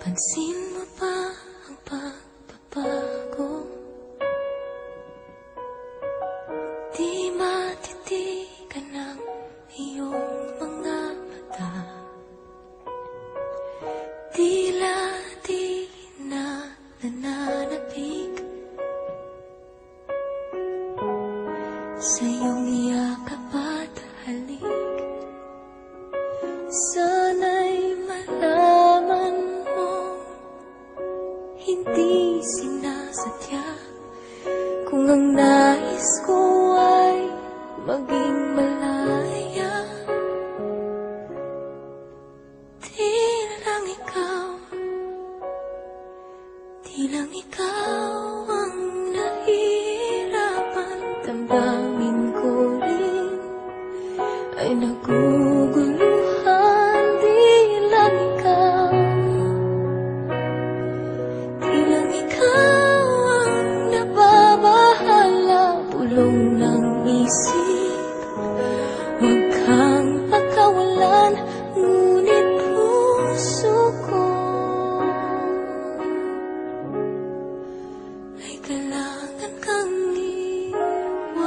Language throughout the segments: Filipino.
Pansin mo ba ang pagbabago? Di matitigan ng iyong mga mata. Tila di na nananapig sa iyong yakap at halik. Sana'y malaman mo, hindi sinasadya, kung ang nais ko ay maging malaya. Di lang ikaw ang nahihirapan. Damdamin ko rin ay naguguluhan. Di lang ikaw ang nababahala. Pulong ng isip, huwag kang pagkawalan, ngunit puso ko ay kailangan kang iwan.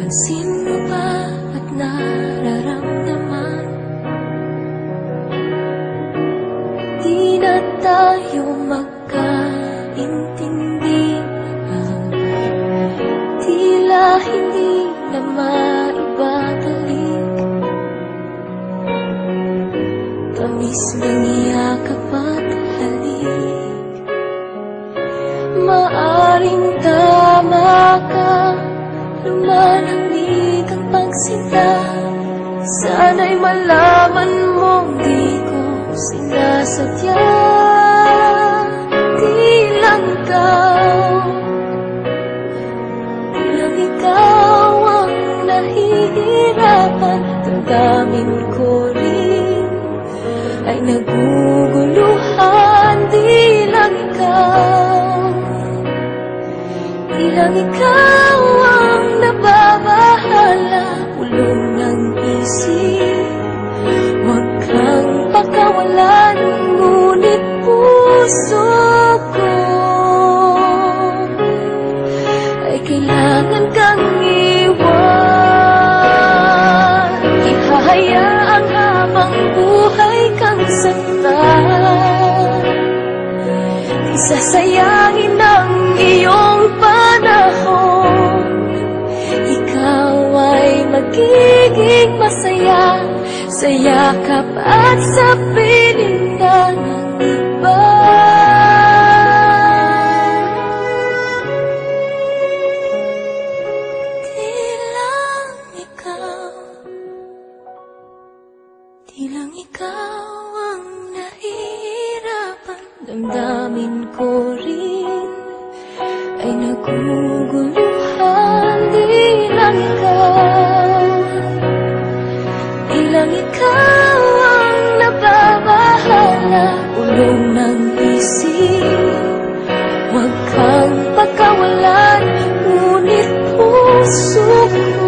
Pansin mo ba at nararamdaman? Di na tayo magkaintindihan. Tila hindi na maibabalik tamis ng yakap at halik. Maaring tama ka, lumalamig ang pagsinta. Sana'y malaman mong di ko sinasadya. Di lang ikaw ang nahihirapan. Damdamin ko rin ay naguguluhan. Di lang ikaw ang nababahala. Pulong ng isip, huwag kang pakawalan, ngunit puso ko ay kailangan kang iwan. Ihahayaan habang buhay kang saktan. Di sasayangin ang iyong panahon. Ikaw ay magiging masaya sa yakap at sa piling ng iba. Di lang ikaw ang nahihirapan. Damdamin ko rin ay naguguluhan. Di lang ikaw ang nababahala. Ulong ng isip, huwag kang pagkawalan, ngunit puso ko